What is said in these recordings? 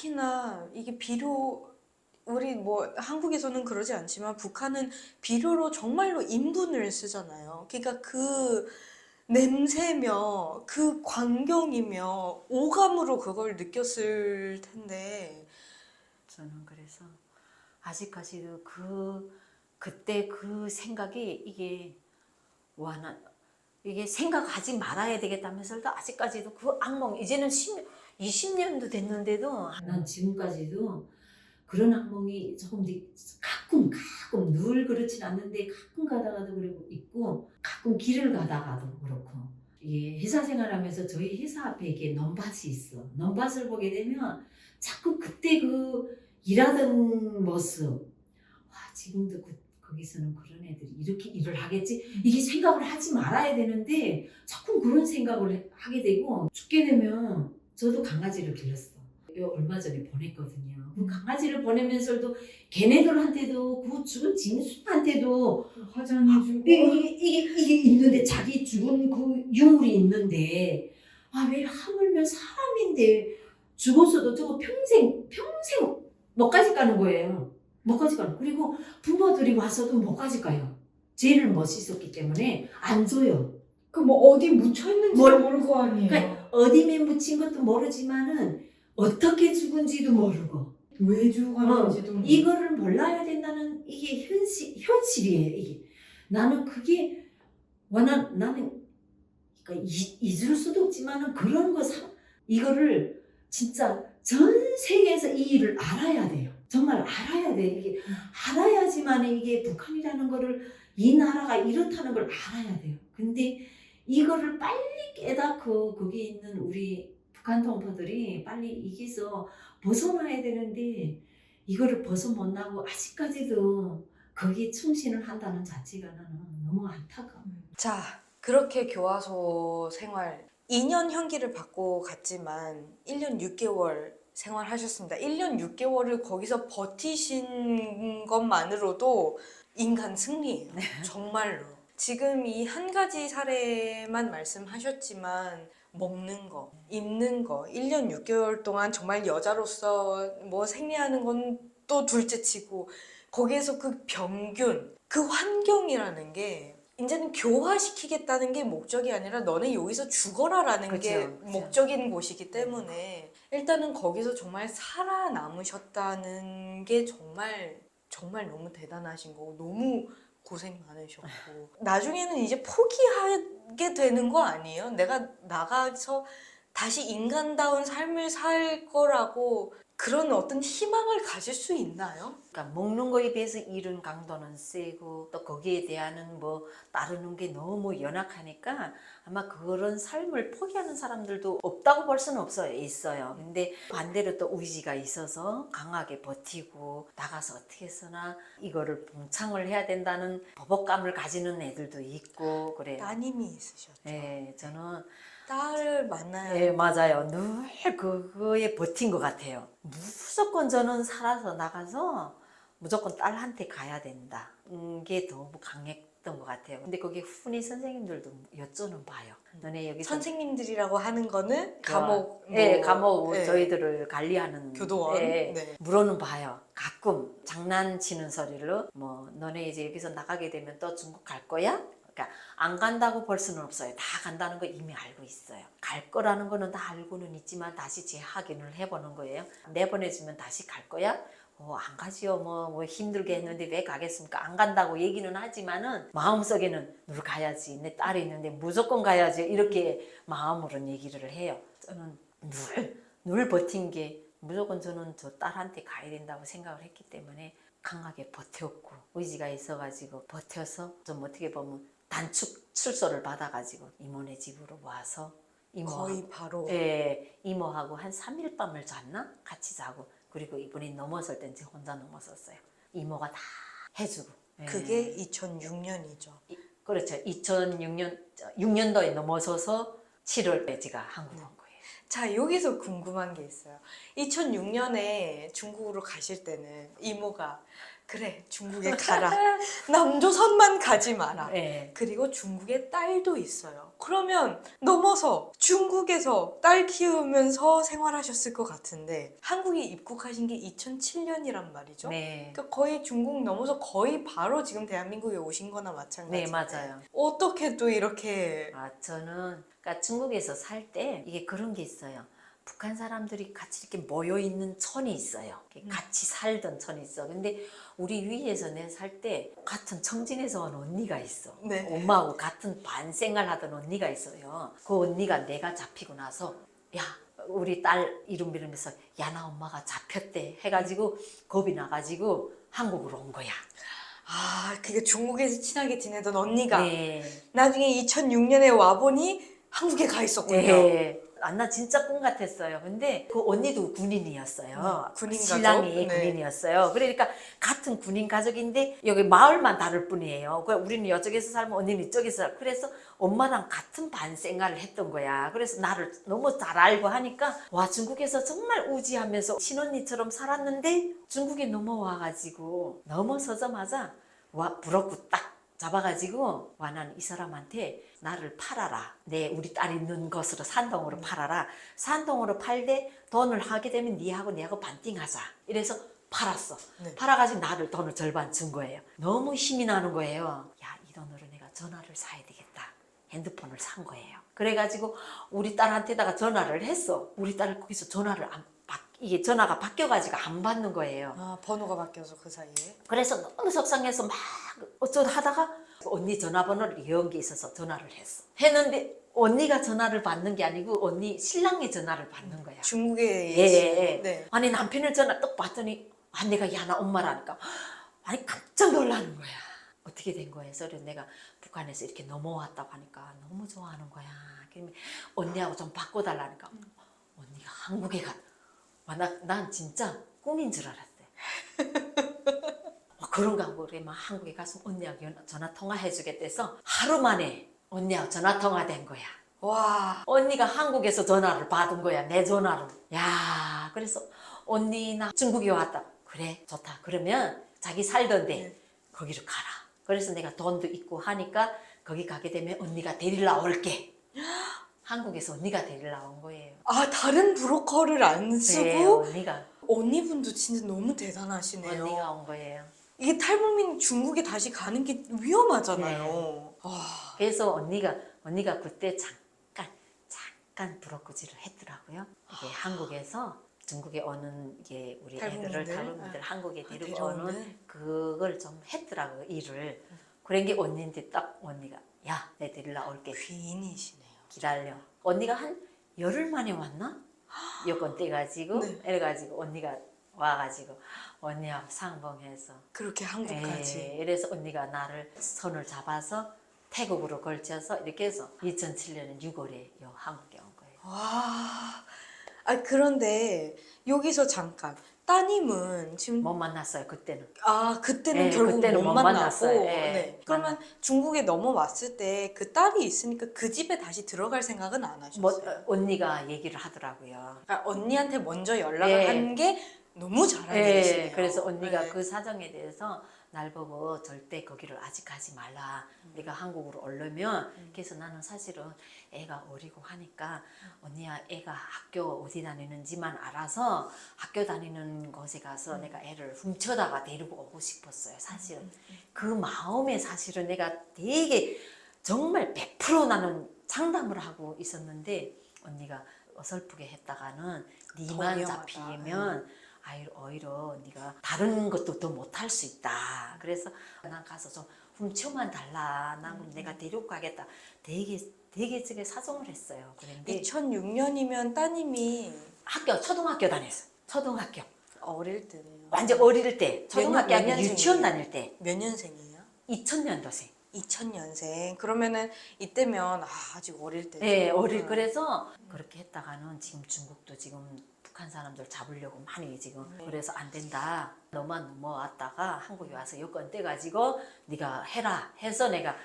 특히나 이게 비료, 우리 뭐 한국에서는 그러지 않지만 북한은 비료로 정말로 인분을 쓰잖아요. 그러니까 그 냄새며 그 광경이며 오감으로 그걸 느꼈을 텐데. 저는 그래서 아직까지도 그때 그 생각이 이게 와나 이게 생각하지 말아야 되겠다면서도 아직까지도 그 악몽 이제는 20년도 됐는데도 난 지금까지도 그런 악몽이 조금 가끔 늘 그렇진 않는데 가끔 가다가도 그러고 있고 가끔 길을 가다가도 그렇고 이게 회사 생활하면서 저희 회사 앞에 이게 넘밭이 있어. 넘밭을 보게 되면 자꾸 그때 그 일하던 모습 와 지금도 거기서는 그런 애들이 이렇게 일을 하겠지? 이게 생각을 하지 말아야 되는데 자꾸 그런 생각을 하게 되고 죽게 되면 저도 강아지를 길렀어. 얼마 전에 보냈거든요. 그 강아지를 보내면서도 걔네들한테도 그 죽은 짐승한테도 화장해주고 이게 있는데 자기 죽은 그 유물이 있는데 아 왜 하물며 사람인데 죽었어도 저거 평생 못 가지 가는 거예요. 못 가지 가는. 그리고 부모들이 와서도 못 가지 가요. 죄를 못 씻었기 때문에 안 줘요. 그 뭐 어디 묻혀있는지도 모를 거 아니에요. 그러니까 어디에 묻힌 것도 모르지만은 어떻게 죽은지도 모르고 왜 죽었는지도 모르고. 이거를 몰라야 된다는 이게 현실이에요. 이게 나는 그게 나는 그러니까 잊을 수도 없지만은 그런 이거를 진짜 전 세계에서 이 일을 알아야 돼요. 정말 알아야 돼. 이게 알아야지만 이게 북한이라는 거를 이 나라가 이렇다는 걸 알아야 돼요. 근데 이거를 빨리 깨닫고 거기 있는 우리 북한 동포들이 빨리 이기서 벗어나야 되는데 이거를 벗어 못 나고 아직까지도 거기에 충실을 한다는 자체가 나는 너무 안타까워. 자, 그렇게 교화소 생활 2년 형기를 받고 갔지만 1년 6개월 생활하셨습니다. 1년 6개월을 거기서 버티신 것만으로도 인간 승리예요. 정말로. 지금 이 한 가지 사례만 말씀하셨지만 먹는 거, 입는 거 1년 6개월 동안 정말 여자로서 뭐 생리하는 건 또 둘째치고 거기에서 그 병균, 그 환경이라는 게 이제는 교화시키겠다는 게 목적이 아니라 너네 여기서 죽어라라는 그쵸, 게 그쵸. 목적인 곳이기 때문에 일단은 거기서 정말 살아남으셨다는 게 정말 정말 너무 대단하신 거고 너무 고생 많으셨고 나중에는 이제 포기하게 되는 거 아니에요? 내가 나가서 다시 인간다운 삶을 살 거라고 그런 어떤 희망을 가질 수 있나요? 그러니까 먹는 거에 비해서 일은 강도는 세고 또 거기에 대한 뭐 따르는 게 너무 연약하니까 아마 그런 삶을 포기하는 사람들도 없다고 볼 수는 있어요. 근데 반대로 또 의지가 있어서 강하게 버티고 나가서 어떻게 해서나 이거를 봉창을 해야 된다는 버벅감을 가지는 애들도 있고 그래요. 따님이 있으셨죠. 네, 저는 딸을 만나야 네, 맞아요. 늘 그거에 버틴 것 같아요. 무조건 저는 살아서 나가서 무조건 딸한테 가야 된다. 게 너무 강했던 것 같아요. 근데 거기 훈이 선생님들도 여쭤는 봐요. 너네 여기서 선생님들이라고 하는 거는 감옥, 네, 뭐, 감옥 네. 저희들을 관리하는 교도원. 네, 네. 물어는 봐요. 가끔 장난치는 소리로 뭐 너네 이제 여기서 나가게 되면 또 중국 갈 거야? 그러니까 안 간다고 볼 수는 없어요. 다 간다는 거 이미 알고 있어요. 갈 거라는 거는 다 알고는 있지만 다시 재확인을 해보는 거예요. 내보내주면 다시 갈 거야? 안 가지요. 뭐 힘들게 했는데 왜 가겠습니까? 안 간다고 얘기는 하지만은 마음속에는 늘 가야지. 내 딸이 있는데 무조건 가야지. 이렇게 마음으로는 얘기를 해요. 저는 늘 버틴 게 무조건 저는 저 딸한테 가야 된다고 생각을 했기 때문에 강하게 버텼고 의지가 있어가지고 버텨서 좀 어떻게 보면 단축 출소를 받아가지고 이모네 집으로 와서 거의 바로. 예, 이모하고 한 3일 밤을 잤나? 같이 자고 그리고 이분이 넘어설 땐 제가 혼자 넘어섰어요. 이모가 다 해주고. 예. 그게 2006년이죠. 그렇죠. 6년도에 넘어서서 7월에 제가 한국 온 거예요. 자, 여기서 궁금한 게 있어요. 2006년에 중국으로 가실 때는 이모가 그래, 중국에 가라. 남조선만 가지 마라. 네. 그리고 중국에 딸도 있어요. 그러면 넘어서 중국에서 딸 키우면서 생활하셨을 것 같은데 한국에 입국하신 게 2007년이란 말이죠. 네. 그러니까 거의 중국 넘어서 거의 바로 지금 대한민국에 오신 거나 마찬가지인데 네, 맞아요. 어떻게 또 이렇게 저는 그러니까 중국에서 살 때 이게 그런 게 있어요. 북한 사람들이 같이 이렇게 모여 있는 촌이 있어요. 이렇게 같이 살던 촌이 있어. 근데 우리 위에서 내 살 때 같은 청진에서 온 언니가 있어. 네. 엄마하고 같은 반 생활하던 언니가 있어요. 그 언니가 내가 잡히고 나서 야 우리 딸 이름 이러면서 야나 엄마가 잡혔대 해가지고 겁이 나가지고 한국으로 온 거야. 아, 그게 중국에서 친하게 지내던 언니가 네. 나중에 2006년에 와보니 한국에 가 있었군요. 네. 나 진짜 꿈 같았어요. 근데 그 언니도 군인이었어요. 군인 가족? 신랑이 네. 군인이었어요. 그러니까 같은 군인 가족인데 여기 마을만 다를 뿐이에요. 우리는 이쪽에서 살면 언니는 이쪽에서 살고 그래서 엄마랑 같은 반 생활을 했던 거야. 그래서 나를 너무 잘 알고 하니까 와 중국에서 정말 우지하면서 친언니처럼 살았는데 중국에 넘어와가지고 넘어서자마자 와 부럽고 딱 잡아가지고 와 난 이 사람한테 나를 팔아라. 우리 딸 있는 곳으로 산동으로 팔아라. 산동으로 팔되 돈을 하게 되면 니하고 반띵하자. 이래서 팔았어. 네. 팔아가지고 나를 돈을 절반 준 거예요. 너무 힘이 나는 거예요. 야, 이 돈으로 내가 전화를 사야 되겠다. 핸드폰을 산 거예요. 그래가지고 우리 딸한테다가 전화를 했어. 우리 딸 거기서 전화를 이게 전화가 바뀌어가지고 안 받는 거예요. 아, 번호가 바뀌어서 그 사이에. 그래서 너무 속상해서 막 어쩌다 하다가 언니 전화번호를 연게 있어서 전화를 했어. 했는데 언니가 전화를 받는 게 아니고 언니 신랑의 전화를 받는 거야. 중국에 예. 네. 아니 남편의 전화 딱 봤더니 내가 야나 엄마라니까 아니 깜짝 놀라는 거야. 어떻게 된 거예요? 그래서 내가 북한에서 이렇게 넘어왔다고 하니까 너무 좋아하는 거야. 그러면 언니하고 좀 바꿔달라니까 언니가 한국에 가. 난 진짜 꿈인 줄 알았대. 그런가 하고 그래 막 한국에 가서 언니하고 전화 통화해 주겠다 해서 하루 만에 언니하고 전화 통화된 거야. 와, 언니가 한국에서 전화를 받은 거야. 내 전화로. 야, 그래서 언니 나 중국에 왔다. 그래 좋다. 그러면 자기 살던데 네. 거기로 가라. 그래서 내가 돈도 있고 하니까 거기 가게 되면 언니가 데리러 올게. 한국에서 언니가 데리러 온 거예요. 아, 다른 브로커를 안 네, 쓰고 언니가 언니분도 진짜 너무 대단하시네요. 언니가 온 거예요. 이게 탈북민 중국에 다시 가는 게 위험하잖아요. 네. 아, 그래서 언니가 그때 잠깐 브로커질을 했더라고요. 이게 한국에서 중국에 오는 이게 우리 애들을 탈북민들 한국에 데리고 오는 그걸 좀 했더라고요. 일을. 그런 게 언니인데 딱 언니가 야, 내 데리러 올게. 귀인이시네요. 기다려. 언니가 한 열흘 만에 왔나? 여권 떼가지고 네. 이래가지고 언니가 와가지고 언니하고 상봉해서 그렇게 한국까지. 이래서 언니가 나를 손을 잡아서 태국으로 걸쳐서 이렇게 해서 2007년 6월에 한국에 온 거예요. 와, 아 그런데 여기서 잠깐 따님은 지금 못 만났어요 그때는. 그때는 네, 결국 그때는 못 못 만났고 만났어요. 네, 네. 그러면 중국에 넘어왔을 때 그 딸이 있으니까 그 집에 다시 들어갈 생각은 안 하셨어요? 언니가 얘기를 하더라고요. 그러니까 언니한테 먼저 연락을 네. 한 게 너무 잘한 일이시네요. 그래서 언니가 네. 그 사정에 대해서 날 보고 절대 거기를 아직 가지 말라. 네가 한국으로 오려면 그래서 나는 사실은 애가 어리고 하니까 언니야 애가 학교 어디 다니는지만 알아서 학교 다니는 곳에 가서 내가 애를 훔쳐다가 데리고 오고 싶었어요. 사실은 그 마음에 사실은 내가 되게 정말 100% 나는 장담을 하고 있었는데 언니가 어설프게 했다가는 니만 위험하다. 잡히면 오히려 네가 다른 것도 더 못할 수 있다. 그래서 난 가서 좀 훔쳐만 달라. 난 그럼 내가 데리고 가겠다. 되게 저게 사정을 했어요. 그런데 2006년이면 따님이 초등학교 다녔어. 초등학교. 어릴 때네요. 완전 어릴 때. 초등학교 몇 아니고 년생이에요? 유치원 다닐 때. 몇 년생이에요? 2000년도생. 2000년생. 그러면은 이때면 아직 어릴 때죠. 네, 그래서 그렇게 했다가는 지금 중국도 지금 북한 사람들 잡으려고 많이 지금 그래서 안 된다. 너만 넘어왔다가 한국에 와서 여권 떼가지고 네가 해라 해서 내가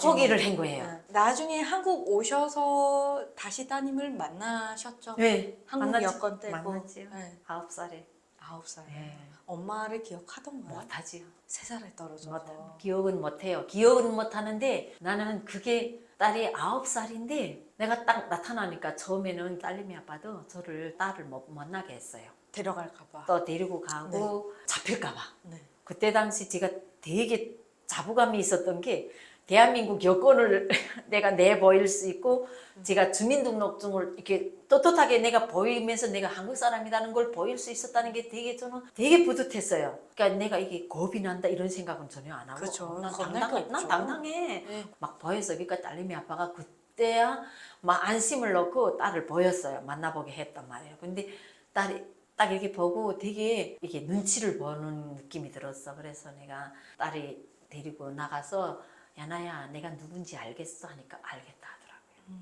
포기를 한 거예요. 나중에 한국 오셔서 다시 따님을 만나셨죠? 네, 한국 여권 떼고. 만났지요. 네. 9살에. 9살. 네. 엄마를 기억하던가요? 못하지요. 3살에 떨어져서. 기억은 못해요. 기억은 못하는데 나는 그게 딸이 9살인데 내가 딱 나타나니까 처음에는 딸내미 아빠도 저를 딸을 못 만나게 했어요. 데려갈까 봐. 또 데리고 가고 잡힐까 봐. 네. 그때 당시 제가 되게 자부감이 있었던 게 대한민국 여권을 내가 내보일 수 있고 제가 주민등록증을 이렇게 떳떳하게 내가 보이면서 내가 한국 사람이라는 걸 보일 수 있었다는 게 되게 저는 되게 뿌듯했어요. 그러니까 내가 이게 겁이 난다 이런 생각은 전혀 안 하고 그렇죠. 난 겁날 게 당당해. 난 없죠. 당당해. 네. 막 보여서 그러니까 딸내미 아빠가 그때야 막 안심을 넣고 딸을 보였어요. 만나보게 했단 말이에요. 근데 딸이 딱 이렇게 보고 되게 이렇게 눈치를 보는 느낌이 들었어. 그래서 내가 딸이 데리고 나가서 야나야 내가 누군지 알겠어 하니까 알겠다 하더라고요.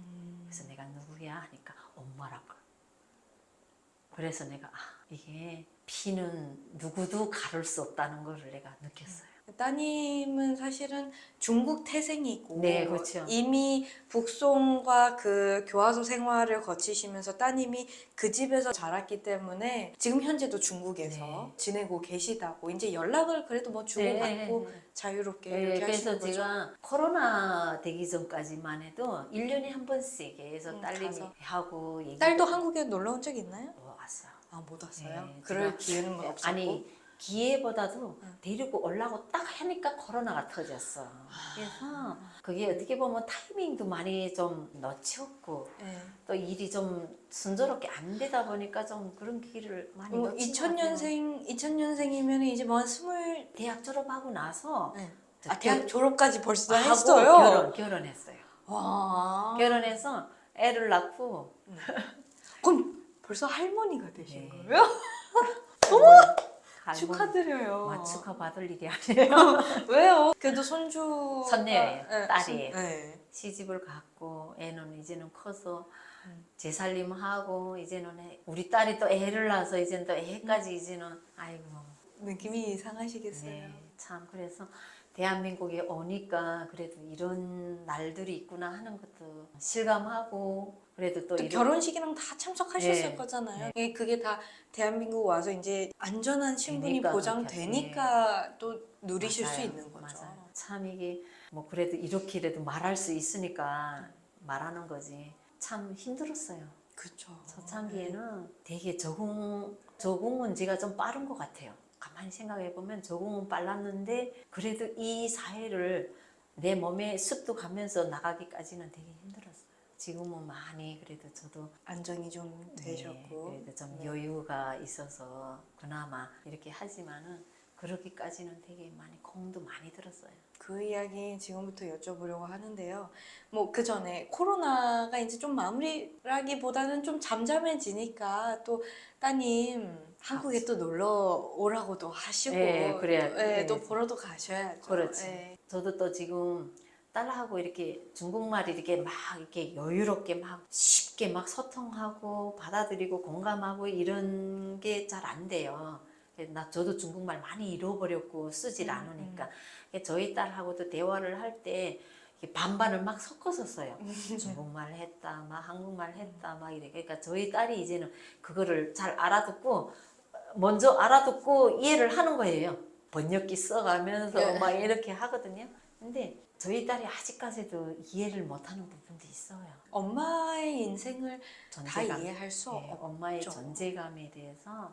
그래서 내가 누구야 하니까 엄마라고. 그래서 내가 이게 피는 누구도 가를 수 없다는 걸 내가 느꼈어요. 따님은 사실은 중국 태생이고 네, 그렇죠. 이미 북송과 그 교화소 생활을 거치시면서 따님이 그 집에서 자랐기 때문에 지금 현재도 중국에서 네. 지내고 계시다고 이제 연락을 그래도 뭐 주고받고 자유롭게 네, 이렇게 그래서 하시는 거죠. 제가 코로나 되기 전까지만 해도 1년에 한 번씩 해서 딸내미 가서. 하고 얘기 딸도 한국에 놀러 온 적 있나요? 왔어요. 아, 못 왔어요? 네, 그럴 제가- 기회는 뭐 없었고. 아니 기회보다도 데리고 올라고 딱 하니까 코로나가 터졌어. 그래서 그게 어떻게 보면 타이밍도 많이 좀 놓쳤고 네. 또 일이 좀 순조롭게 안 되다 보니까 좀 그런 기회를 많이 뭐 놓친 것 같아요. 2000년생이면 이제 뭐 20. 대학 졸업하고 나서 네. 저 아, 대학 졸업까지 벌써 하고 했어요? 결혼했어요. 와. 결혼해서 애를 낳고 그럼 벌써 할머니가 되신 네. 거예요? 할머니- 축하드려요. 와, 축하 받을 일이 아니에요. 왜요? 그래도 손주 손녀예요. 딸이에요. 네. 시집을 갔고 애는 이제는 커서 제 살림하고 이제는 우리 딸이 또 애를 낳아서 이제는 또 애까지 이제는 아이고 느낌이 이상하시겠어요. 네, 참 그래서 대한민국에 오니까 그래도 이런 날들이 있구나 하는 것도 실감하고 그래도 또 또 이런 결혼식이랑 다 참석하셨을 네. 거잖아요. 그게 다 대한민국 와서 이제 안전한 신분이 되니까 보장되니까 또 누리실 수 맞아요. 있는 거죠. 맞아요. 참 이게 뭐 그래도 이렇게라도 말할 수 있으니까 말하는 거지. 참 힘들었어요. 그렇죠. 초창기에는 되게 적응은 제가 좀 빠른 것 같아요. 가만히 생각해 보면 적응은 빨랐는데 그래도 이 사회를 내 몸에 습득하면서 나가기까지는 되게 힘들었어요. 지금은 많이 그래도 저도 안정이 좀 되셨고. 네, 그래도 좀 네. 여유가 있어서 그나마 이렇게 하지만은 그러기까지는 되게 많이 공도 많이 들었어요. 그 이야기 지금부터 여쭤보려고 하는데요. 뭐 그 전에 코로나가 이제 좀 마무리라기보다는 좀 잠잠해지니까 또 따님 한국에 또 놀러 오라고도 하시고 네, 그래야- 또, 네. 또 보러도 가셔야죠. 그렇지. 네. 저도 또 지금 딸하고 이렇게 중국말이 이렇게 막 이렇게 여유롭게 막 쉽게 막 소통하고 받아들이고 공감하고 이런 게 잘 안 돼요. 저도 중국말 많이 잃어버렸고 쓰질 않으니까 저희 딸하고도 대화를 할 때 반반을 막 섞어서 써요. 중국말 했다, 막 한국말 했다, 막 이래. 그러니까 저희 딸이 이제는 그거를 잘 알아듣고 먼저 알아듣고 이해를 하는 거예요. 번역기 써가면서 네. 막 이렇게 하거든요. 근데 저희 딸이 아직까지도 이해를 못하는 부분도 있어요. 엄마의 인생을 다 존재감. 이해할 수 네, 없죠. 엄마의 존재감에 대해서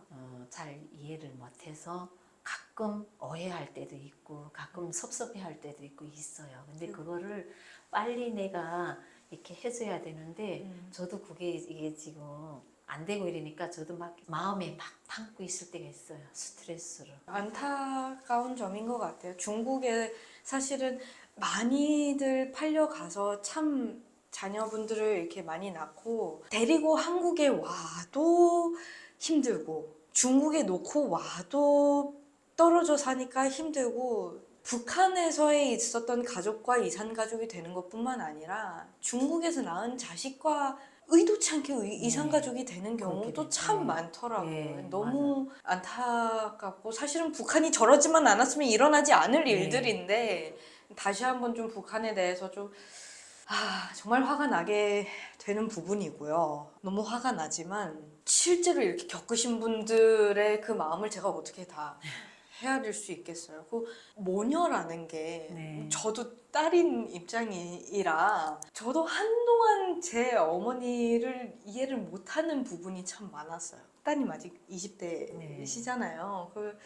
잘 이해를 못해서 가끔 오해할 때도 있고 가끔 섭섭해할 때도 있어요. 근데 그거를 빨리 내가 이렇게 해줘야 되는데 저도 그게 이게 지금 안 되고 이러니까 저도 막 마음에 막 담고 있을 때가 있어요. 스트레스를. 안타까운 점인 것 같아요. 중국에 사실은 많이들 팔려가서 참 자녀분들을 이렇게 많이 낳고 데리고 한국에 와도 힘들고 중국에 놓고 와도 떨어져 사니까 힘들고 북한에서의 있었던 가족과 이산 가족이 되는 것뿐만 아니라 중국에서 낳은 자식과 의도치 않게 이산 가족이 되는 경우도 되죠. 참 네. 많더라고요. 네, 너무 안타깝고 사실은 북한이 저러지만 않았으면 일어나지 않을 네. 일들인데 다시 한번 좀 북한에 대해서 좀 정말 화가 나게 되는 부분이고요. 너무 화가 나지만 실제로 이렇게 겪으신 분들의 그 마음을 제가 어떻게 다 헤아릴 수 있겠어요. 그 모녀라는 게 네. 저도 딸인 입장이라 저도 한동안 제 어머니를 이해를 못하는 부분이 참 많았어요. 따님 아직 20대시잖아요. 그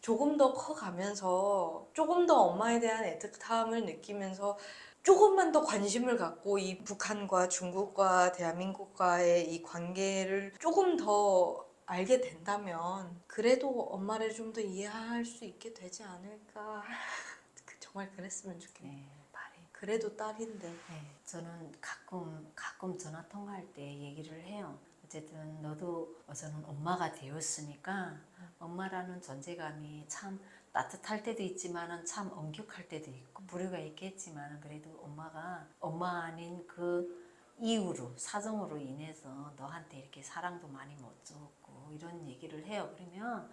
조금 더 커가면서 조금 더 엄마에 대한 애틋함을 느끼면서 조금만 더 관심을 갖고 이 북한과 중국과 대한민국과의 이 관계를 조금 더 알게 된다면 그래도 엄마를 좀 더 이해할 수 있게 되지 않을까. 정말 그랬으면 좋겠네요. 네, 말이. 그래도 딸인데. 네, 저는 가끔 전화 통화할 때 얘기를 해요. 어쨌든 너도 저는 엄마가 되었으니까 엄마라는 존재감이 참 따뜻할 때도 있지만은 참 엄격할 때도 있고 불효가 있겠지만은 그래도 엄마가 엄마 아닌 그 이유로 사정으로 인해서 너한테 이렇게 사랑도 많이 못 줬고 이런 얘기를 해요. 그러면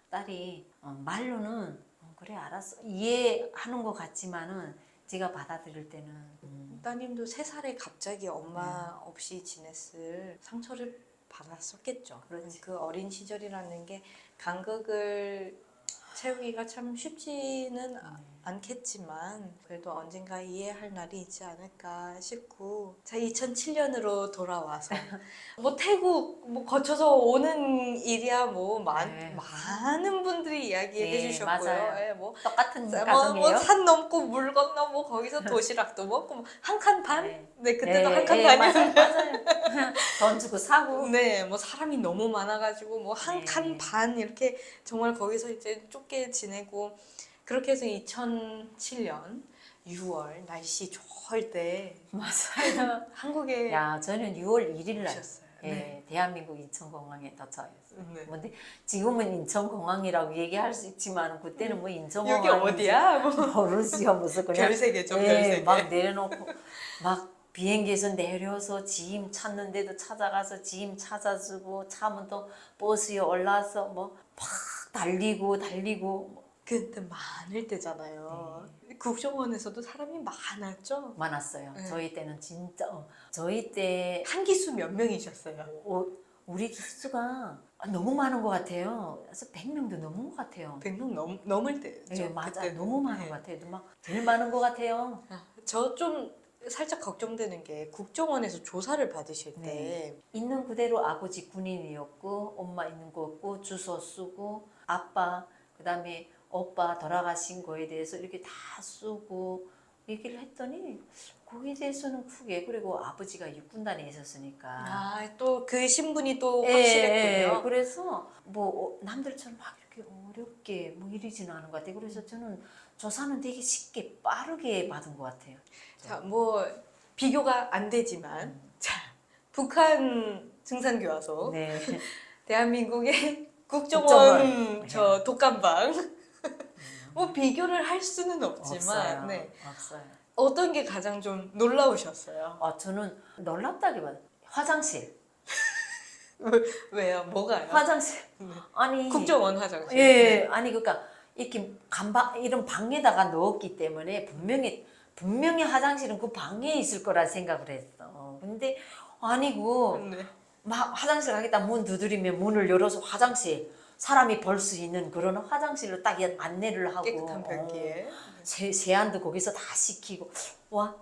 딸이 말로는 그래 알았어 이해하는 것 같지만은 제가 받아들일 때는 따님도 3살에 갑자기 엄마 없이 지냈을 상처를 받았었겠죠. 그렇지. 그 어린 시절이라는 게 간극을 채우기가 참 쉽지는 않겠지만 그래도 언젠가 이해할 날이 있지 않을까 싶고 자 2007년으로 돌아와서 뭐 태국 뭐 거쳐서 오는 일이야 뭐 네. 많은 분들이 이야기해 네, 주셨고요. 맞아요. 예, 뭐 똑같은 가정이에요. 산 넘고 물 건너 뭐 거기서 도시락도 먹고 뭐 한 칸 반? 네. 네, 그때도 한 칸 네, 반이었는데 맞아요. 돈 주고 사고. 네, 뭐 사람이 너무 많아가지고 뭐 한 네. 칸 반 이렇게 정말 거기서 이제 좁게 지내고 그렇게 해서 2007년 6월 날씨 좋을 때 맞아요. 한국에 야, 저는 6월 1일 날 오셨어요. 예, 대한민국 인천공항에 도착했어요. 네. 근데 지금은 인천공항이라고 얘기할 수 있지만 그때는 뭐 인천공항 여기 어디야? 뭐 모르지요. 무슨 그냥 별세계죠, 예, 별세계. 막 내려놓고 막 비행기에서 내려서 짐 찾는데도 찾아가서 짐 찾아주고 차면 또 버스에 올라서 뭐 막 달리고 그때 많을 때잖아요. 국정원에서도 사람이 많았죠. 많았어요. 네. 저희 때는 진짜 저희 때 한 기수 몇 명이셨어요? 우리 기수가 너무 많은 것 같아요. 그래서 100명도 넘은 것 같아요. 100명 넘을 때죠. 네, 맞아요. 그때는. 너무 많은 네. 것 같아요. 막 제일 많은 것 같아요. 저 좀 살짝 걱정되는 게 국정원에서 조사를 받으실 때 네. 있는 그대로 아버지 군인이었고 엄마 있는 거 없고 주소 쓰고 아빠 그다음에 오빠 돌아가신 거에 대해서 이렇게 다 쓰고 얘기를 했더니 거기에 대해서는 크게 그리고 아버지가 육군단에 있었으니까 또 그 신분이 또 예, 확실했군요. 그래서 뭐 남들처럼 막 이렇게 어렵게 뭐 이러지는 않은 것 같아요. 그래서 저는 조사는 되게 쉽게 빠르게 받은 것 같아요. 자, 뭐 비교가 안 되지만 자, 북한 증산교화소, 네. 대한민국의 국정원 국정원. 저 독감방 뭐 비교를 할 수는 없지만 없어요. 네. 없어요. 어떤 게 가장 좀 놀라우셨어요? 저는 놀랍다기보다 화장실. 왜요? 뭐가요? 화장실. 네. 아니. 국정원 화장실. 예, 아니 그러니까 이렇게 이런 방에다가 넣었기 때문에 분명히 화장실은 그 방에 있을 거라 생각을 했어. 근데 아니고 네. 막 화장실 가겠다 문 두드리면 문을 열어서 화장실 사람이 볼 수 있는 그런 화장실로 딱 안내를 하고 깨끗한 변기에. 세안도 거기서 다 시키고 와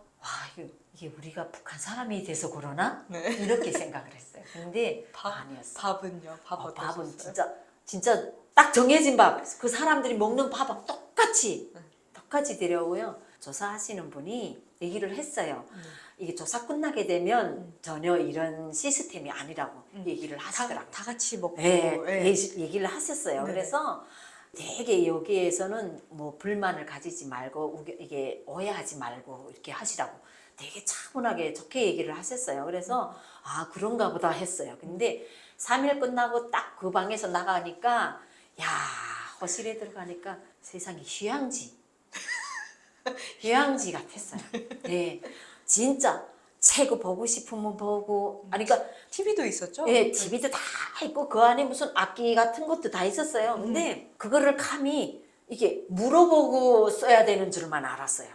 이게 우리가 북한 사람이 돼서 그러나 네. 이렇게 생각을 했어요. 근데 밥, 아니었어. 밥은요? 밥 밥은 어떠셨어요? 진짜 딱 정해진 밥 그 사람들이 먹는 밥하고 똑같이 데려오고요. 조사하시는 분이 얘기를 했어요. 이게 조사 끝나게 되면 전혀 이런 시스템이 아니라고 얘기를 하시더라고요. 다 같이 먹고. 예, 예. 얘기를 하셨어요. 네네. 그래서 되게 여기에서는 뭐 불만을 가지지 말고 이게 오해하지 말고 이렇게 하시라고 되게 차분하게 좋게 얘기를 하셨어요. 그래서 아 그런가 보다 했어요. 근데 3일 끝나고 딱 그 방에서 나가니까 야 허실에 들어가니까 세상에 휴양지 같았어요. 네, 진짜 책 보고 싶으면 보고 아니 그러니까 TV도 있었죠? 예, TV도 다 있고 그 안에 무슨 악기 같은 것도 다 있었어요. 근데 그거를 감히 이게 물어보고 써야 되는 줄만 알았어요.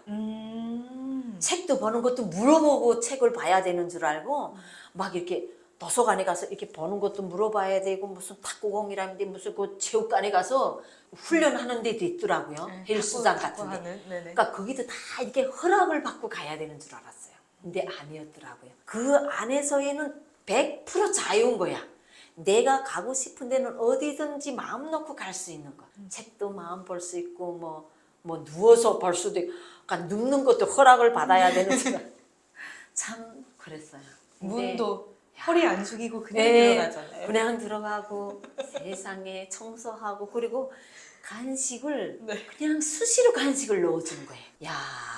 책도 보는 것도 물어보고 책을 봐야 되는 줄 알고 막 이렇게 도서관에 가서 이렇게 보는 것도 물어봐야 되고 무슨 탁구공이라는데 무슨 그 체육관에 가서 훈련하는 데도 있더라고요. 네, 헬스장 탁구 같은데. 하는, 네네. 그러니까 거기도 다 이렇게 허락을 받고 가야 되는 줄 알았어요. 근데 아니었더라고요. 그 안에서에는 100% 자유인 거야. 내가 가고 싶은 데는 어디든지 마음 놓고 갈 수 있는 거. 책도 마음 볼 수 있고 뭐 누워서 볼 수도 있고 그러니까 눕는 것도 허락을 받아야 되는 줄 참 그랬어요. 근데 문도 허리 안 숙이고 그냥 네, 들어가잖아요. 그냥 들어가고 세상에 청소하고 그리고 간식을 네. 그냥 수시로 간식을 넣어주는 거예요. 야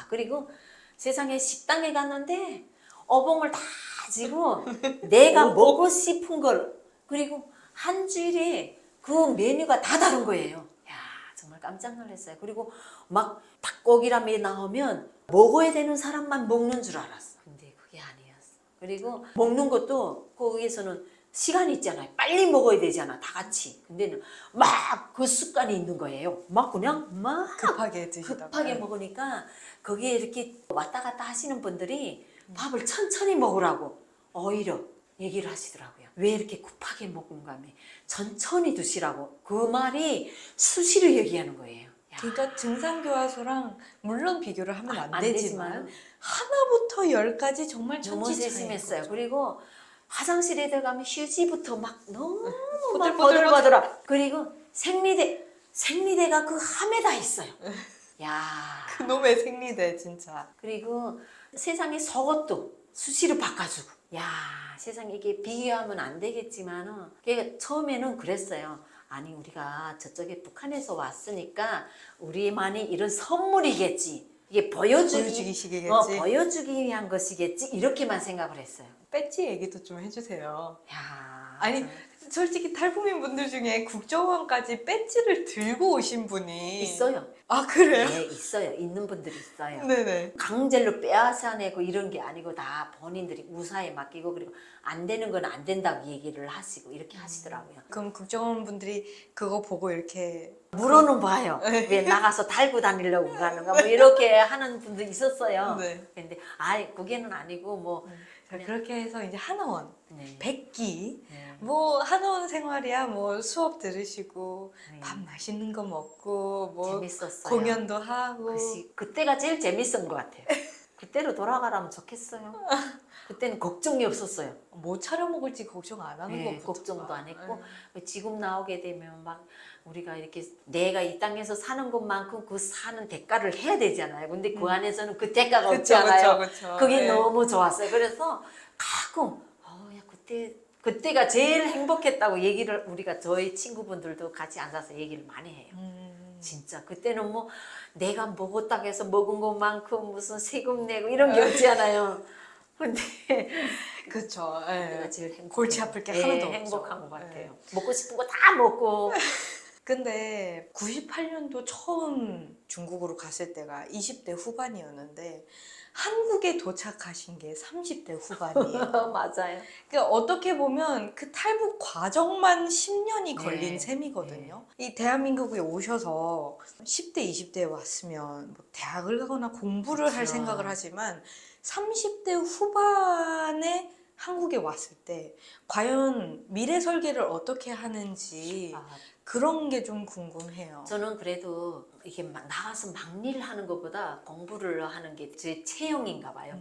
그리고 세상에 식당에 갔는데 어봉을 다 가지고 내가 먹고 싶은 걸 그리고 한 주일에 그 메뉴가 다 다른 거예요. 야 정말 깜짝 놀랐어요. 그리고 막 닭고기라면 나오면 먹어야 되는 사람만 먹는 줄 알았어. 근데 그게 아니었어. 그리고 먹는 것도 거기에서는 시간이 있잖아요. 빨리 먹어야 되잖아. 다 같이. 근데는 막 그 습관이 있는 거예요. 막 그냥 막 급하게 드시다가. 급하게 먹으니까 거기에 이렇게 왔다 갔다 하시는 분들이 밥을 천천히 먹으라고 오히려 얘기를 하시더라고요. 왜 이렇게 급하게 먹는가 하면 천천히 드시라고 그 말이 수시로 얘기하는 거예요. 야, 그러니까 증상교화소랑 물론 비교를 하면 안 되지만 되지만 하나부터 열까지 정말 너무 천지 차이인 세심했어요. 거죠. 그리고 화장실에 들어가면 휴지부터 막 너무 막 보들보들 버들버들하 그리고 생리대가 그 함에 다 있어요. 야 그놈의 생리대 진짜. 그리고 세상에 속옷도 수시로 바꿔주고 야 세상에 이게 비교하면 안 되겠지만은 그게 처음에는 그랬어요. 아니 우리가 저쪽에 북한에서 왔으니까 우리만이 이런 선물이겠지 이게 보여주기 식이겠지. 보여주기 위한 것이겠지 이렇게만 생각을 했어요. 배지 얘기도 좀 해주세요. 야 아니 솔직히 탈북민 분들 중에 국정원까지 배지를 들고 오신 분이 있어요. 아 그래요? 네 있어요. 있는 분들이 있어요. 네네. 강제로 빼앗아내고 이런 게 아니고 다 본인들이 우사에 맡기고 그리고 안 되는 건 안 된다고 얘기를 하시고 이렇게 하시더라고요. 그럼 국정원 분들이 그거 보고 이렇게 물어는 봐요. 왜 나가서 달고 다니려고 가는가 뭐 이렇게 하는 분도 있었어요. 네. 근데 아 그게는 아니고 뭐 자, 그렇게 해서 이제 하나원 네. 100기 네. 뭐 하나원 생활이야 뭐 수업 들으시고 네. 밥 맛있는 거 먹고 뭐 재밌었어요. 공연도 하고 그때가 제일 재밌었던 것 같아요. 그때로 돌아가라면 좋겠어요. 그때는 걱정이 없었어요. 뭐 차려 먹을지 걱정 안 하는 네, 것부터 걱정도 안 했고 지금 나오게 되면 막 우리가 이렇게 내가 이 땅에서 사는 것만큼 그 사는 대가를 해야 되잖아요. 근데 그 안에서는 그 대가가 없잖아요. 그쵸. 그게 네. 너무 좋았어요. 그래서 가끔 야 그때가 제일 행복했다고 얘기를 우리가 저희 친구분들도 같이 앉아서 얘기를 많이 해요. 진짜 그때는 뭐 내가 먹었다고 해서 먹은 것만큼 무슨 세금 내고 이런 게 없잖아요. 근데 그쵸. 내가 예. 제일 행복 골치 아플 게 하나도 없죠. 행복한 것 같아요. 예. 먹고 싶은 거 다 먹고 근데 98년도 처음 중국으로 갔을 때가 20대 후반이었는데 한국에 도착하신 게 30대 후반이에요. 맞아요. 그러니까 어떻게 보면 그 탈북 과정만 10년이 걸린 네. 셈이거든요. 이 대한민국에 오셔서 10대, 20대에 왔으면 뭐 대학을 가거나 공부를 할 그렇죠. 생각을 하지만 30대 후반에 한국에 왔을 때 과연 미래 설계를 어떻게 하는지 그런 게 좀 궁금해요. 저는 그래도 이게 막 나가서 막일을 하는 것보다 공부를 하는 게 제 체형인가 봐요.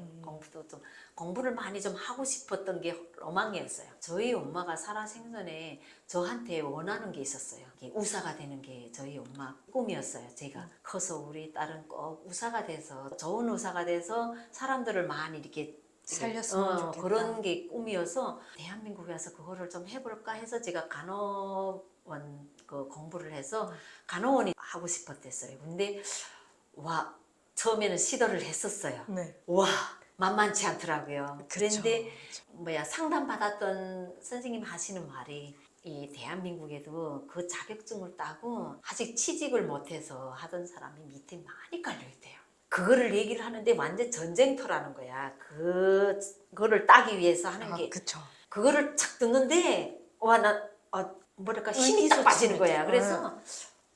공부를 많이 좀 하고 싶었던 게 로망이었어요. 저희 엄마가 살아생전에 저한테 원하는 게 있었어요. 이게 우사가 되는 게 저희 엄마 꿈이었어요. 제가 커서 우리 딸은 꼭 우사가 돼서 좋은 우사가 돼서 사람들을 많이 이렇게 살렸으면 좋겠다. 그런 게 꿈이어서 대한민국에 와서 그거를 좀 해볼까 해서 제가 간호원 그 공부를 해서 간호원이 하고 싶었댔어요. 근데 와 처음에는 시도를 했었어요. 네. 와 만만치 않더라고요. 그쵸. 그런데 상담 받았던 선생님 하시는 말이 이 대한민국에도 그 자격증을 따고 아직 취직을 못해서 하던 사람이 밑에 많이 깔려 있대요. 그거를 얘기를 하는데 완전 전쟁터라는 거야. 그거를 따기 위해서 하는 게 그쵸. 그거를 착 듣는데 뭐랄까 힘이 딱 빠지는 거야. 그래서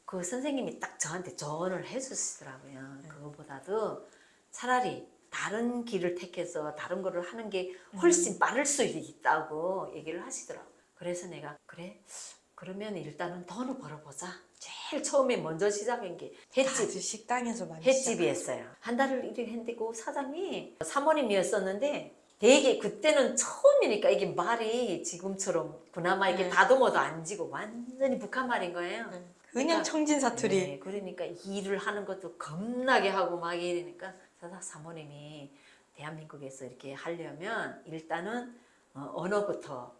그 선생님이 딱 저한테 조언을 해주시더라고요. 그거보다도 차라리 다른 길을 택해서 다른 거를 하는 게 훨씬 빠를 수 있다고 얘기를 하시더라고. 그래서 내가 그래 그러면 일단은 돈을 벌어보자. 제일 처음에 먼저 시작한 게 횟집. 아주 식당에서 많이 횟집이었어요. 한 달을 일을 했는데 그 사장이 사모님이었었는데 되게 그때는 처음이니까 이게 말이 지금처럼 그나마 이렇게 네. 다듬어도 안 지고 완전히 북한 말인 거예요. 그냥 그러니까, 청진 사투리. 네, 그러니까 일을 하는 것도 겁나게 하고 막 이러니까 사모님이 대한민국에서 이렇게 하려면 일단은 언어부터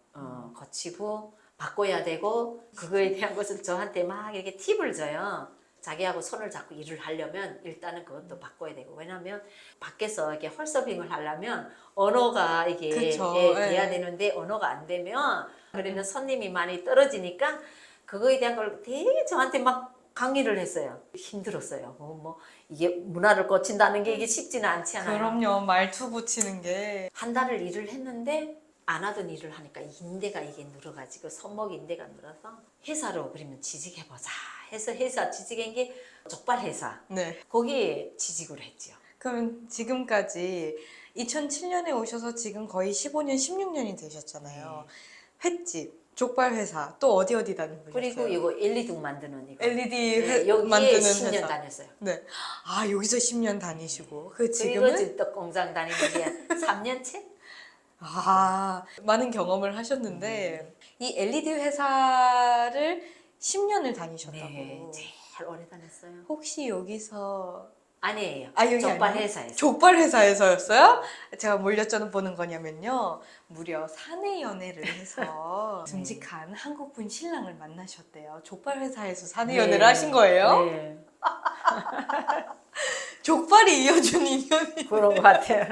거치고 바꿔야 되고 그거에 대한 것을 저한테 막 이렇게 팁을 줘요. 자기하고 손을 잡고 일을 하려면 일단은 그것도 바꿔야 되고 왜냐면 밖에서 이렇게 홀서빙을 하려면 언어가 이게 그쵸, 돼야 예. 되는데 언어가 안 되면 그러면 손님이 많이 떨어지니까 그거에 대한 걸 되게 저한테 막 강의를 했어요. 힘들었어요. 뭐 이게 문화를 거친다는 게 이게 쉽지는 않지 않아요. 그럼요. 말투 붙이는 게. 한 달을 일을 했는데 안 하던 일을 하니까 인대가 이게 늘어가지고 손목 인대가 늘어서 회사로 그러면 취직해보자 해서 회사 취직한 게 족발 회사. 네. 거기에 취직을 했죠. 그럼 지금까지 2007년에 오셔서 지금 거의 15년, 16년이 되셨잖아요. 횟집, 족발 회사, 또 어디 다니셨어요? 그리고 이거 LED 만드는 이거. LED 네, 여기에 만드는 10년 회사. 다녔어요. 네. 아, 여기서 10년 다니시고. 그 그리고 지금은? 지금 떡 공장 다니는 게 3년째? 아, 많은 경험을 하셨는데, 이 LED 회사를 10년을 다니셨다고. 네, 제일 오래 다녔어요. 혹시 여기서 아니에요. 아, 여기 족발 아니에요? 회사에서. 족발 회사에서였어요? 제가 뭘 여쭤는 보는 거냐면요. 무려 사내 연애를 해서 네. 듬직한 한국분 신랑을 만나셨대요. 족발 회사에서 사내 네. 연애를 하신 거예요? 네. 족발이 이어준 인연이. 그런 것 같아요.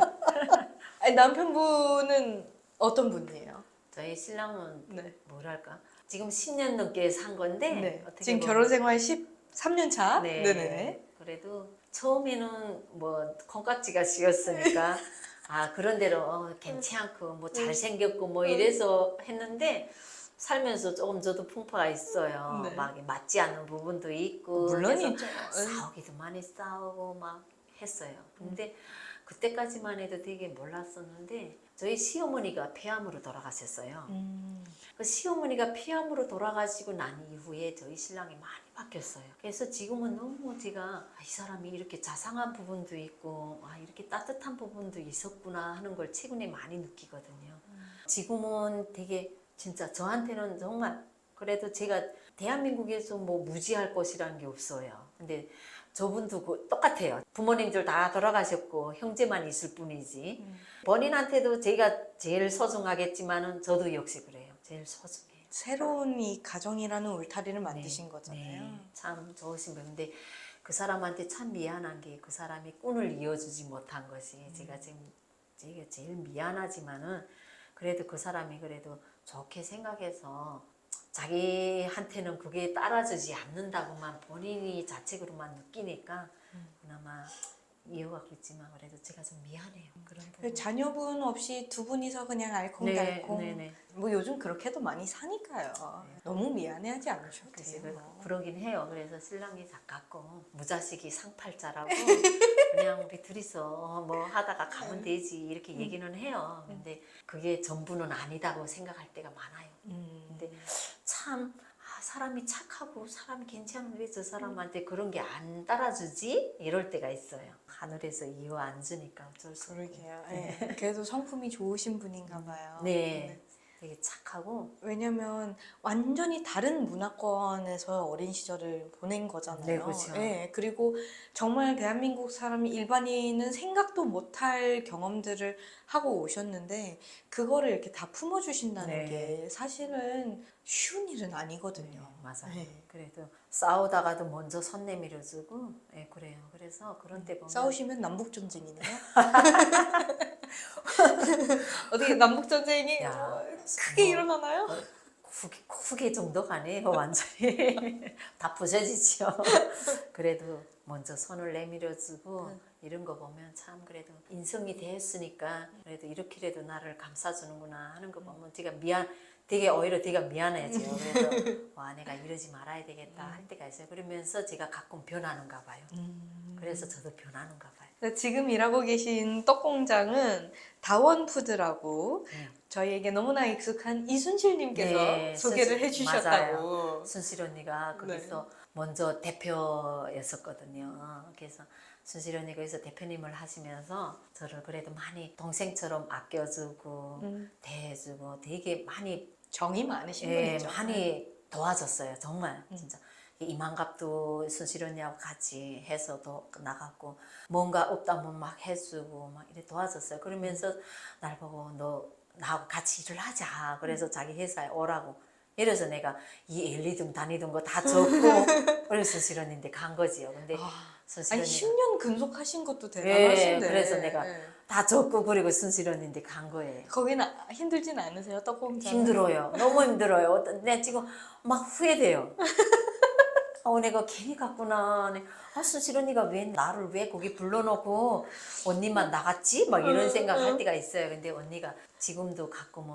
아니, 남편분은 어떤 분이에요? 저희 신랑은 네. 뭐랄까 지금 10년 넘게 산 건데 네. 어떻게 지금 보면 결혼 생활 13년 차? 네. 네네네. 그래도 처음에는 뭐 콩깍지가 씌었으니까 아 그런 대로 괜찮고 뭐 잘생겼고 뭐 이래서 했는데 살면서 조금 저도 풍파가 있어요. 네. 막 맞지 않는 부분도 있고 물론이죠. 그래서 싸우기도 많이 싸우고 막 했어요. 근데 그때까지만 해도 되게 몰랐었는데 저희 시어머니가 폐암으로 돌아가셨어요. 그 시어머니가 폐암으로 돌아가시고 난 이후에 저희 신랑이 많이 바뀌었어요. 그래서 지금은 너무 제가 이 사람이 이렇게 자상한 부분도 있고 이렇게 따뜻한 부분도 있었구나 하는 걸 최근에 많이 느끼거든요. 지금은 되게 진짜 저한테는 정말 그래도 제가 대한민국에서 뭐 무지할 것이라는 게 없어요. 근데 저분도 똑같아요. 부모님들 다 돌아가셨고 형제만 있을 뿐이지. 본인한테도 제가 제일 소중하겠지만은 저도 역시 그래요. 제일 소중해요. 새로운 이 가정이라는 울타리를 만드신 거잖아요. 네, 참 좋으신 분인데 그 사람한테 참 미안한 게 그 사람이 꾼을 이어주지 못한 것이 제가 지금 제가 제일 미안하지만은 그래도 그 사람이 그래도 좋게 생각해서 자기한테는 그게 따라주지 않는다고만 본인이 자책으로만 느끼니까 그나마 이어가고 있지만 그래도 제가 좀 미안해요. 그런 부분. 자녀분 없이 두 분이서 그냥 알콩달콩. 네. 뭐 요즘 그렇게도 많이 사니까요. 너무 미안해하지 않으셔도 그래서 돼요. 그러긴 해요. 그래서 신랑이 작갖고 무자식이 상팔자라고 그냥 우리 둘이서 뭐 하다가 가면 되지 이렇게 얘기는 해요. 근데 그게 전부는 아니다고 생각할 때가 많아요. 근데 참 사람이 착하고 사람이 괜찮은데 왜 저 사람한테 그런 게 안 따라주지? 이럴 때가 있어요. 하늘에서 이어 안 주니까 어쩔 수 없고. 그러게요. 네. 그래도 성품이 좋으신 분인가 봐요. 네. 되게 착하고 왜냐면 완전히 다른 문화권에서 어린 시절을 보낸 거잖아요. 네, 그렇죠. 네, 그리고 정말 대한민국 사람이 일반인은 생각도 못할 경험들을 하고 오셨는데 그거를 이렇게 다 품어주신다는 네. 게 사실은 쉬운 일은 아니거든요. 맞아요. 네. 그래도 싸우다가도 먼저 손 내밀어주고 네, 그래요. 그래서 그런 때 보면 싸우시면 남북 전쟁이네요. 어떻게 남북 전쟁이 야, 크게 뭐, 일어나나요? 크게 정도가 아니에요. 완전히 다 부서지죠. 그래도 먼저 손을 내밀어주고 이런 거 보면 참 그래도 인성이 되었으니까 그래도 이렇게라도 나를 감싸주는구나 하는 거 보면 되게 오히려 되게 미안해져요. 그래서 와 내가 이러지 말아야 되겠다 할 때가 있어요. 그러면서 제가 가끔 변하는가 봐요. 그래서 저도 변하는가 봐요. 지금 일하고 계신 떡공장은 다원푸드라고 네. 저희에게 너무나 익숙한 이순실님께서 네, 소개를 순실- 해주셨다고. 순실 언니가 거기서 먼저 대표였었거든요. 그래서 순실 언니가 거기서 대표님을 하시면서 저를 그래도 많이 동생처럼 아껴주고 대해주고 되게 많이 정이 많으신 예, 분이죠. 많이 도와줬어요. 정말 진짜. 이만갑도 순실 언니하고 같이 해서도 나갔고 뭔가 없다면 막 해주고 막 이렇게 도와줬어요. 그러면서 날 보고 너 나하고 같이 일을 하자. 그래서 자기 회사에 오라고. 이래서 내가 이 엘리등 다니던 거 다 적고 그래서 순실 언니인데 간 거지요. 근데 순실 아니 언니가 10년 근속하신 것도 예, 대단하신데. 그래서 내가 예. 다 적고 그리고 순실 언니인데 간 거예요. 거기는 힘들진 않으세요? 떡공장? 힘들어요. 너무 힘들어요. 내가 지금 막 후회돼요. 내가 괜히 갔구나. 순실 언니가 왜 나를 왜 거기 불러놓고 언니만 나갔지? 막 이런 생각할 때가 있어요. 근데 언니가 지금도 가끔은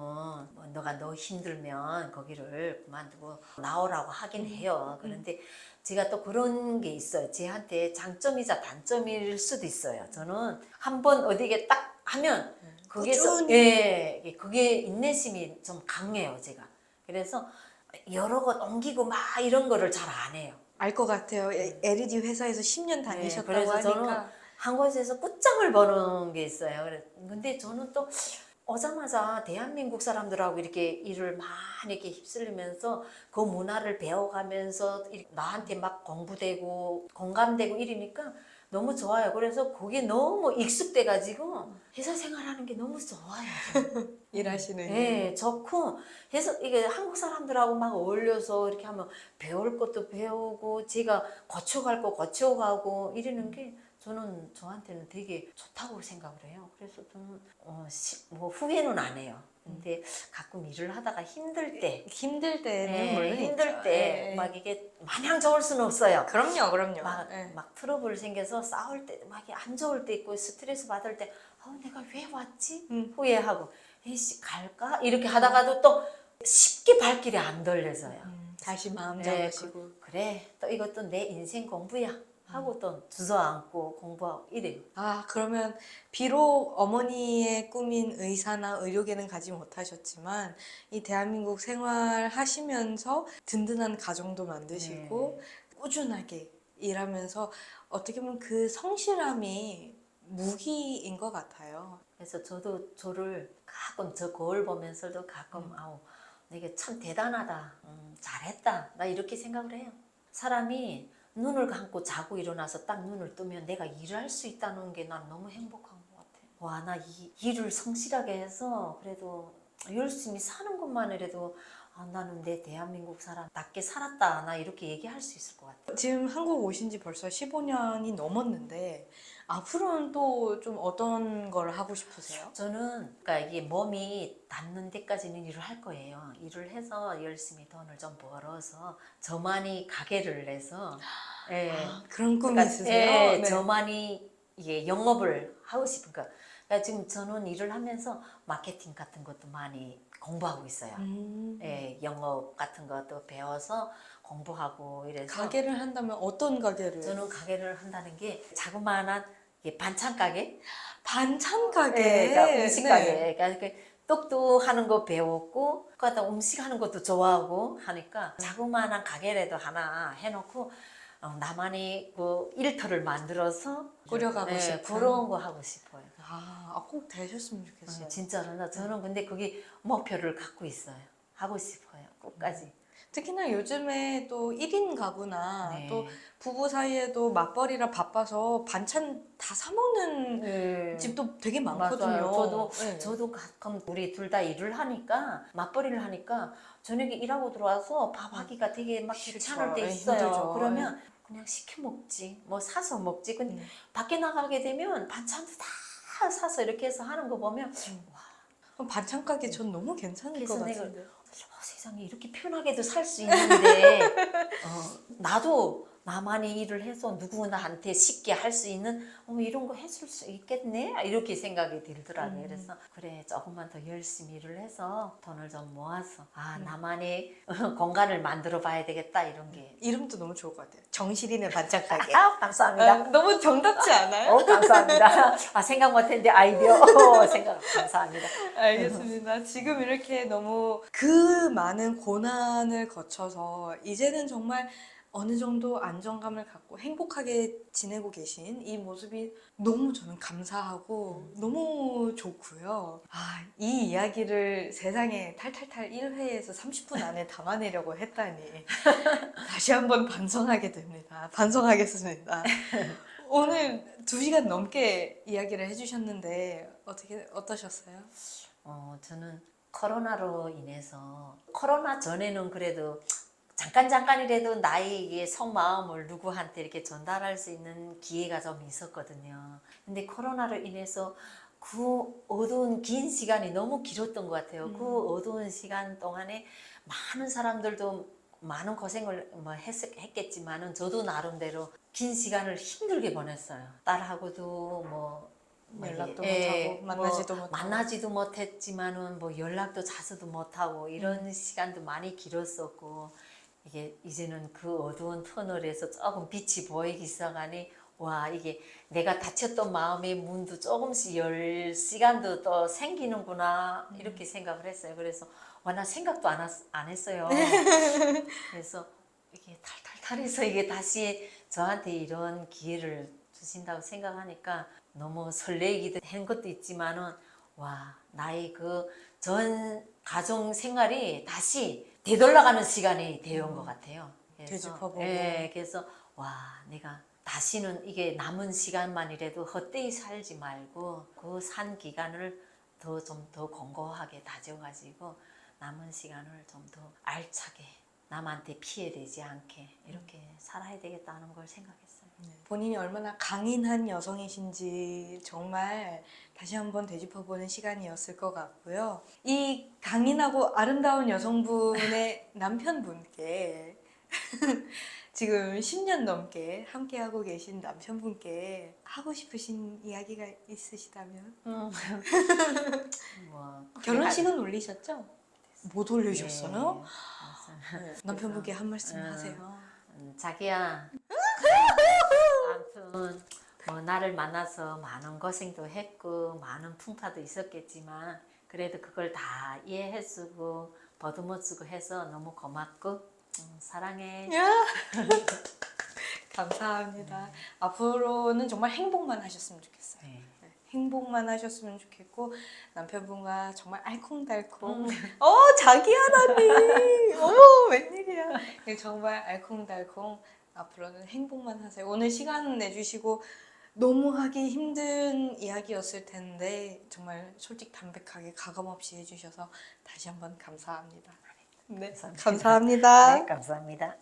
뭐 너가 너 힘들면 거기를 그만두고 나오라고 하긴 해요. 그런데 제가 또 그런 게 있어요. 제한테 장점이자 단점일 수도 있어요. 저는 한번 어디에 딱 하면 거기서 꾸준히. 예, 그게 인내심이 좀 강해요. 제가. 그래서 여러 곳 옮기고 막 이런 거를 잘 안 해요. 알 것 같아요. LED 회사에서 10년 네, 다니셨다고 그래서 저는 하니까. 한 곳에서 끝장을 보는 게 있어요. 근데 저는 또 오자마자 대한민국 사람들하고 이렇게 일을 많이 이렇게 휩쓸리면서 그 문화를 배워가면서 나한테 막 공부되고 공감되고 이러니까 너무 좋아요. 그래서 그게 너무 익숙돼가지고 회사 생활하는 게 너무 좋아요. 저는. 일하시는 게. 네, 좋고 해서 이게 한국 사람들하고 막 어울려서 이렇게 하면 배울 것도 배우고 제가 거쳐갈 거 거쳐가고 이러는 게 저한테는 되게 좋다고 생각을 해요. 그래서 저는 뭐 후회는 안 해요. 근데 가끔 일을 하다가 힘들 때, 힘들 때는 물론 힘들 있죠. 때 예. 막 이게 마냥 좋을 수는 없어요. 그럼요. 예. 막 트러블 생겨서 싸울 때, 막 안 좋을 때 있고 스트레스 받을 때, 내가 왜 왔지? 후회하고, 에이씨 갈까? 이렇게 하다가도 또 쉽게 발길이 안 돌려서요. 다시 마음 네, 잡으시고. 그래, 또 이것도 내 인생 공부야 하고 또 주저앉고 공부하고 이래요. 그러면 비록 어머니의 꿈인 의사나 의료계는 가지 못하셨지만 이 대한민국 생활하시면서 든든한 가정도 만드시고 꾸준하게 일하면서 어떻게 보면 그 성실함이 무기인 것 같아요. 그래서 저도 저를 가끔 저 거울 보면서도 가끔 내가 참 대단하다, 잘했다, 나 이렇게 생각을 해요. 사람이 눈을 감고 자고 일어나서 딱 눈을 뜨면 내가 일을 할 수 있다는 게 난 너무 행복한 것 같아요. 와, 나 일을 성실하게 해서 그래도 열심히 사는 것만이라도 나는 내 대한민국 사람답게 살았다, 나 이렇게 얘기할 수 있을 것 같아요. 지금 한국 오신 지 벌써 15년이 넘었는데 앞으로는 또 좀 어떤 걸 하고 싶으세요? 저는 그러니까 이게 몸이 닿는 데까지는 일을 할 거예요. 일을 해서 열심히 돈을 좀 벌어서 저만이 가게를 내서 그런 꿈이 그러니까, 있으세요? 네. 저만이 이게 영업을 하고 싶으니까 그러니까 지금 저는 일을 하면서 마케팅 같은 것도 많이 공부하고 있어요. 영업 같은 것도 배워서 공부하고 이래서 가게를 한다면 어떤 가게를? 저는 가게를 한다는 게 자그마한 반찬 가게, 반찬 가게. 그러니까 음식 네. 가게, 그러니까 떡도 하는 거 배웠고, 그러다 음식 하는 것도 좋아하고 하니까 자그마한 가게라도 하나 해놓고 나만의 그 일터를 만들어서 꾸려가고 싶은. 그런 거 하고 싶어요. 꼭 되셨으면 좋겠어요. 진짜로 저는 근데 그게 목표를 갖고 있어요. 하고 싶어요. 끝까지. 특히나 요즘에 또 1인 가구나 네. 또 부부 사이에도 맞벌이라 바빠서 반찬 다 사 먹는 네. 집도 되게 많거든요. 맞아요. 네. 저도 가끔 우리 둘 다 일을 하니까 맞벌이를 하니까 저녁에 일하고 들어와서 밥하기가 되게 막 귀찮을 때 있어요. 힘들죠. 그러면 그냥 시켜 먹지, 뭐 사서 먹지. 근데 밖에 나가게 되면 반찬도 다 사서 이렇게 해서 하는 거 보면 그럼 반찬 가게 전 너무 괜찮을 것 그래서 내가 같은데. 세상에 이렇게 편하게도 살 수 있는데 나도 나만이 일을 해서 누구나한테 쉽게 할 수 있는 이런 거 해줄 수 있겠네 이렇게 생각이 들더라고요. 그래서 그래 조금만 더 열심히 일을 해서 돈을 좀 모아서 나만의 공간을 만들어 봐야 되겠다 이런 게. 이름도 너무 좋을 것 같아요. 정실이네 반짝하게. 감사합니다. 너무 정답지 않아요? 감사합니다. 생각 못했는데 아이디어 생각 감사합니다. 알겠습니다. 지금 이렇게 너무 그 많은 고난을 거쳐서 이제는 정말 어느 정도 안정감을 갖고 행복하게 지내고 계신 이 모습이 너무 저는 감사하고 너무 좋고요. 이 이야기를 세상에 탈탈탈 1회에서 30분 안에 담아내려고 했다니 다시 한번 반성하게 됩니다. 반성하겠습니다. 오늘 2시간 넘게 이야기를 해주셨는데 어떠셨어요? 저는 코로나로 인해서 코로나 전에는 그래도 잠깐이라도 나의 속마음을 누구한테 이렇게 전달할 수 있는 기회가 좀 있었거든요. 근데 코로나로 인해서 그 어두운 긴 시간이 너무 길었던 것 같아요. 그 어두운 시간 동안에 많은 사람들도 많은 고생을 했겠지만은 저도 나름대로 긴 시간을 힘들게 보냈어요. 딸하고도 연락도 예, 못하고 만나지도 못하고 만나지도 못했지만은 연락도 자주도 못하고 이런 시간도 많이 길었었고 이게 이제는 그 어두운 터널에서 조금 빛이 보이기 시작하니 와 이게 내가 닫혔던 마음의 문도 조금씩 열 시간도 또 생기는구나 이렇게 생각을 했어요. 그래서 나 생각도 안 했어요. 그래서 이게 탈탈탈해서 이게 다시 저한테 이런 기회를 주신다고 생각하니까 너무 설레기도 한 것도 있지만은 와 나의 그 전 가정 생활이 다시 되돌아가는 시간이 되어온 것 같아요. 되짚어보고. 그래서 와 내가 다시는 이게 남은 시간만이라도 헛되이 살지 말고 그 산 기간을 좀 더 공고하게 다져가지고 남은 시간을 좀 더 알차게 남한테 피해되지 않게 이렇게 살아야 되겠다는 걸 생각했어요. 본인이 얼마나 강인한 여성이신지 정말 다시 한번 되짚어보는 시간이었을 것 같고요. 이 강인하고 아름다운 여성분의 남편분께 지금 10년 넘게 함께하고 계신 남편분께 하고 싶으신 이야기가 있으시다면? 결혼식은 올리셨죠? 못 올리셨어요? 네. 남편분께 한 말씀 하세요. 자기야 아무튼 나를 만나서 많은 고생도 했고 많은 풍파도 있었겠지만 그래도 그걸 다 이해해주고 보듬어주고 해서 너무 고맙고 사랑해. 감사합니다. 앞으로는 정말 행복만 하셨으면 좋겠어요. 네. 행복만 하셨으면 좋겠고 남편분과 정말 알콩달콩 자기야라니 어머 웬일이야. 정말 알콩달콩 앞으로는 행복만 하세요. 오늘 시간 내주시고 너무 하기 힘든 이야기였을 텐데 정말 솔직 담백하게 가감없이 해주셔서 다시 한번 감사합니다. 네, 감사합니다. 네, 감사합니다.